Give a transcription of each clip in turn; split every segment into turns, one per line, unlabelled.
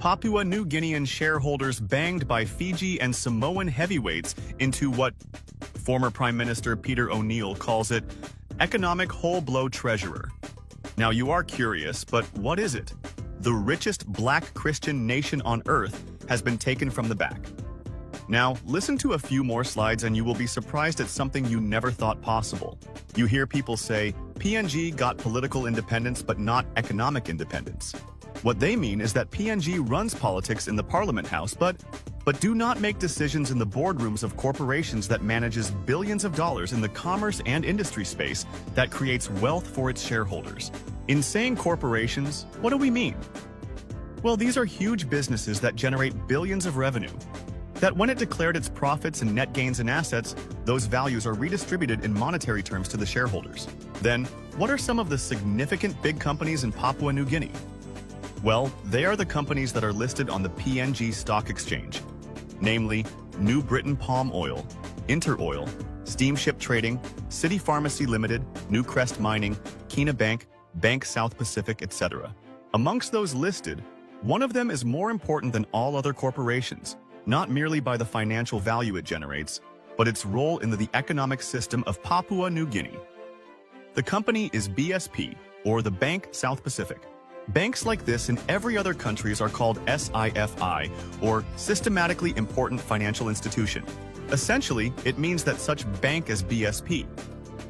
Papua New Guinean shareholders banged by Fiji and Samoan heavyweights into what former Prime Minister Peter O'Neill calls it, economic whole-blow treasurer. Now you are curious, but what is it? The richest black Christian nation on earth has been taken from the back. Now, listen to a few more slides and you will be surprised at something you never thought possible. You hear people say, PNG got political independence but not economic independence. What they mean is that PNG runs politics in the Parliament House, but do not make decisions in the boardrooms of corporations that manages billions of dollars in the commerce and industry space that creates wealth for its shareholders. In saying corporations, what do we mean? Well, these are huge businesses that generate billions of revenue. That when it declared its profits and net gains and assets, those values are redistributed in monetary terms to the shareholders. Then, what are some of the significant big companies in Papua New Guinea? Well, they are the companies that are listed on the PNG Stock Exchange, namely New Britain Palm Oil, Inter Oil, Steamship Trading, City Pharmacy Limited, Newcrest Mining, Kina Bank, Bank South Pacific, etc. Amongst those listed, one of them is more important than all other corporations, not merely by the financial value it generates, but its role in the economic system of Papua New Guinea. The company is BSP, or the Bank South Pacific. Banks like this in every other countries are called SIFI, or Systematically Important Financial Institution. Essentially, it means that such bank as BSP.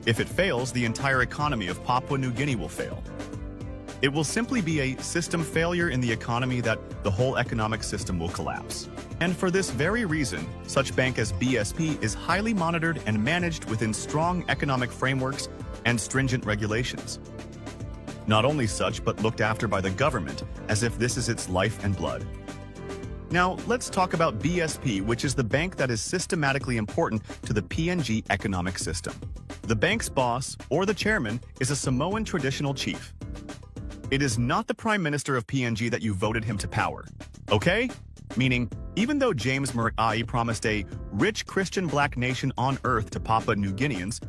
If it fails, the entire economy of Papua New Guinea will fail. It will simply be a system failure in the economy that the whole economic system will collapse. And for this very reason, such bank as BSP is highly monitored and managed within strong economic frameworks and stringent regulations. Not only such, but looked after by the government as if this is its life and blood. Now, let's talk about BSP, which is the bank that is systematically important to the PNG economic system. The bank's boss, or the chairman, is a Samoan traditional chief. It is not the Prime Minister of PNG that you voted him to power, okay? Meaning, even though James Marape promised a rich Christian black nation on earth to Papua New Guineans,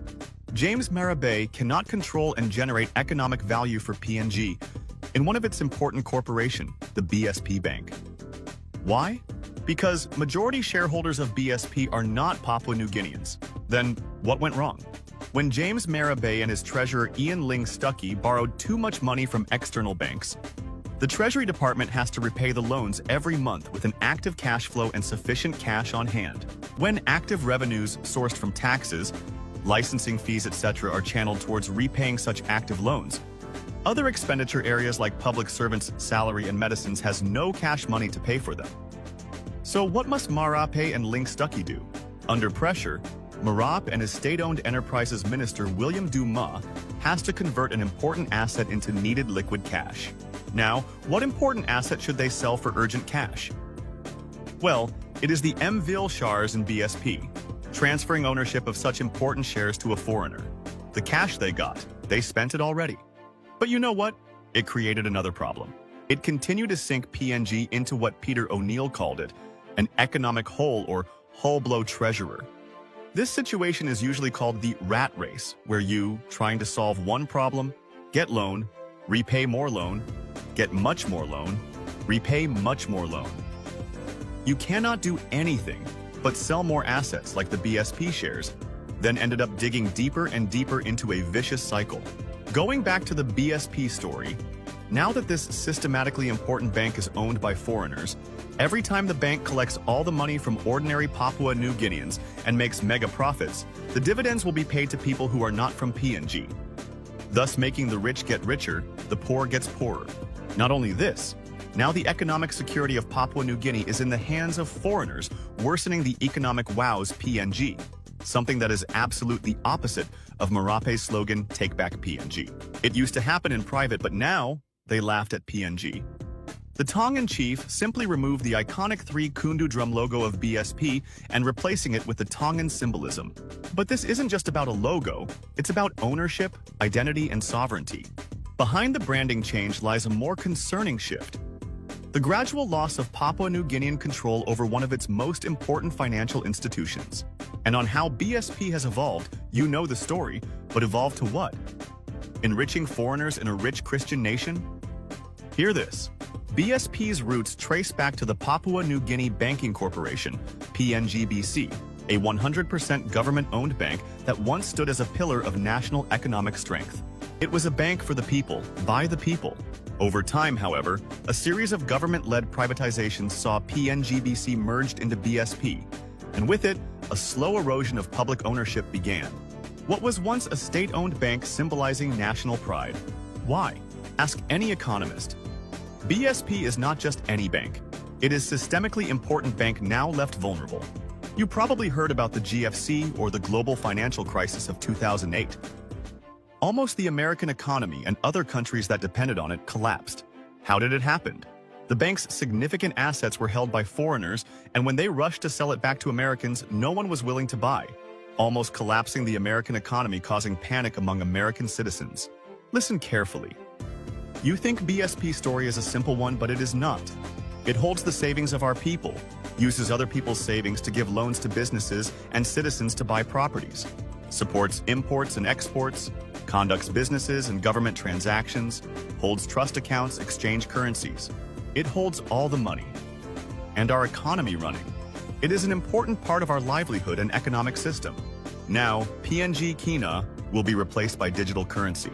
James Marape cannot control and generate economic value for PNG in one of its important corporation, the BSP Bank. Why? Because majority shareholders of BSP are not Papua New Guineans. Then, what went wrong? When James Marape and his treasurer Ian Ling Stuckey borrowed too much money from external banks, the Treasury Department has to repay the loans every month with an active cash flow and sufficient cash on hand. When active revenues sourced from taxes, licensing fees, etc. are channeled towards repaying such active loans, other expenditure areas like public servants' salary and medicines has no cash money to pay for them. So what must Marape and Ling Stuckey do? Under pressure, Marape and his state-owned enterprises minister William Dumas has to convert an important asset into needed liquid cash. Now, what important asset should they sell for urgent cash? Well, it is the MVIL shares in BSP, transferring ownership of such important shares to a foreigner. The cash they got, they spent it already. But you know what? It created another problem. It continued to sink PNG into what Peter O'Neill called it, an economic hole or whole-blow treasurer. This situation is usually called the rat race, where you, trying to solve one problem, get loan, repay more loan, get much more loan, repay much more loan. You cannot do anything but sell more assets like the BSP shares, then ended up digging deeper and deeper into a vicious cycle. Going back to the BSP story, now that this systematically important bank is owned by foreigners, every time the bank collects all the money from ordinary Papua New Guineans and makes mega profits, the dividends will be paid to people who are not from PNG. Thus making the rich get richer, the poor gets poorer. Not only this, now the economic security of Papua New Guinea is in the hands of foreigners, worsening the economic wows PNG, something that is absolutely opposite of Marape's slogan, Take Back PNG. It used to happen in private, but now they laughed at PNG. The Tongan chief simply removed the iconic 3 Kundu drum logo of BSP and replacing it with the Tongan symbolism. But this isn't just about a logo, it's about ownership, identity, and sovereignty. Behind the branding change lies a more concerning shift. The gradual loss of Papua New Guinean control over one of its most important financial institutions. And on how BSP has evolved, you know the story, but evolved to what? Enriching foreigners in a rich Christian nation? Hear this. BSP's roots trace back to the Papua New Guinea Banking Corporation, PNGBC, a 100% government-owned bank that once stood as a pillar of national economic strength. It was a bank for the people, by the people. Over time, however, a series of government-led privatizations saw PNGBC merged into BSP, and with it, a slow erosion of public ownership began. What was once a state-owned bank symbolizing national pride? Why? Ask any economist. BSP is not just any bank. It is a systemically important bank now left vulnerable. You probably heard about the GFC or the global financial crisis of 2008. Almost the American economy and other countries that depended on it collapsed. How did it happen? The bank's significant assets were held by foreigners, and when they rushed to sell it back to Americans, no one was willing to buy, almost collapsing the American economy, causing panic among American citizens. Listen carefully. You think BSP's story is a simple one, but it is not. It holds the savings of our people, uses other people's savings to give loans to businesses and citizens to buy properties, supports imports and exports, conducts businesses and government transactions, holds trust accounts, exchange currencies. It holds all the money and our economy running. It is an important part of our livelihood and economic system. Now, PNG Kina will be replaced by digital currency.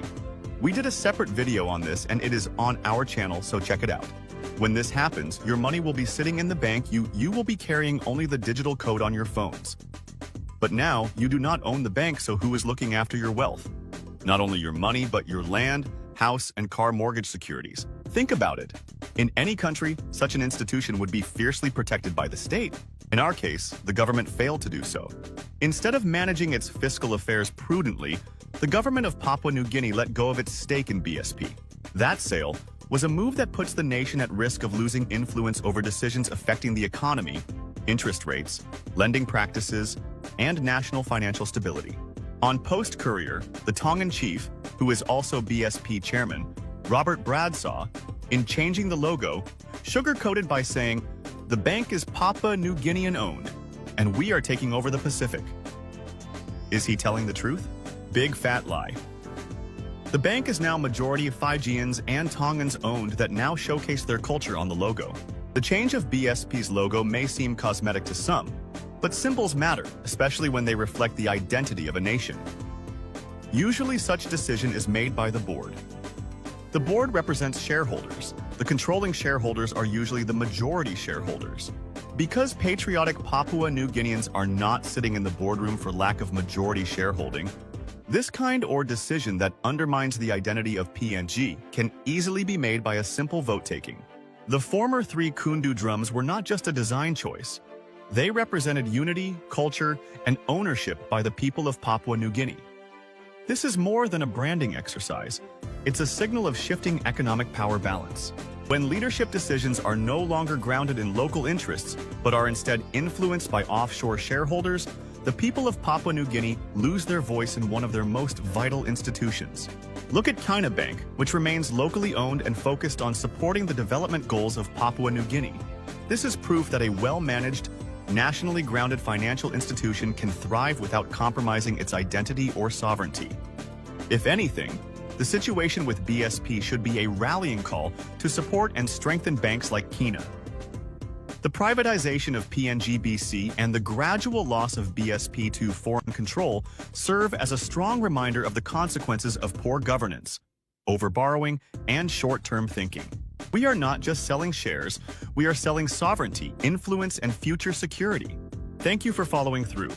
We did a separate video on this and it is on our channel, so check it out. When this happens, your money will be sitting in the bank. You will be carrying only the digital code on your phones. But now, you do not own the bank, so who is looking after your wealth? Not only your money, but your land, house, and car mortgage securities. Think about it. In any country, such an institution would be fiercely protected by the state. In our case, the government failed to do so. Instead of managing its fiscal affairs prudently, the government of Papua New Guinea let go of its stake in BSP. That sale was a move that puts the nation at risk of losing influence over decisions affecting the economy, interest rates, lending practices, and national financial stability. On Post Courier, the Tongan chief, who is also BSP chairman, Robert Bradsaw, in changing the logo, sugarcoated by saying, "The bank is Papua New Guinean owned, and we are taking over the Pacific." Is he telling the truth? Big fat lie. The bank is now majority Fijians and Tongans owned that now showcase their culture on the logo. The change of BSP's logo may seem cosmetic to some, but symbols matter, especially when they reflect the identity of a nation. Usually such decision is made by the board. The board represents shareholders. The controlling shareholders are usually the majority shareholders. Because patriotic Papua New Guineans are not sitting in the boardroom for lack of majority shareholding, this kind or decision that undermines the identity of PNG can easily be made by a simple vote-taking. The former 3 Kundu drums were not just a design choice. They represented unity, culture, and ownership by the people of Papua New Guinea. This is more than a branding exercise. It's a signal of shifting economic power balance. When leadership decisions are no longer grounded in local interests, but are instead influenced by offshore shareholders, the people of Papua New Guinea lose their voice in one of their most vital institutions. Look at Kina Bank, which remains locally owned and focused on supporting the development goals of Papua New Guinea. This is proof that a well-managed, nationally grounded financial institution can thrive without compromising its identity or sovereignty. If anything, the situation with BSP should be a rallying call to support and strengthen banks like Kina. The privatization of PNGBC and the gradual loss of BSP to foreign control serve as a strong reminder of the consequences of poor governance, overborrowing, and short-term thinking. We are not just selling shares, we are selling sovereignty, influence, and future security. Thank you for following through.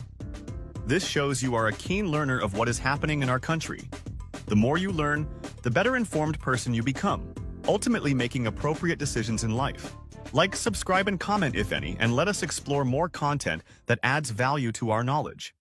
This shows you are a keen learner of what is happening in our country. The more you learn, the better informed person you become, ultimately making appropriate decisions in life. Like, subscribe, and comment if any, and let us explore more content that adds value to our knowledge.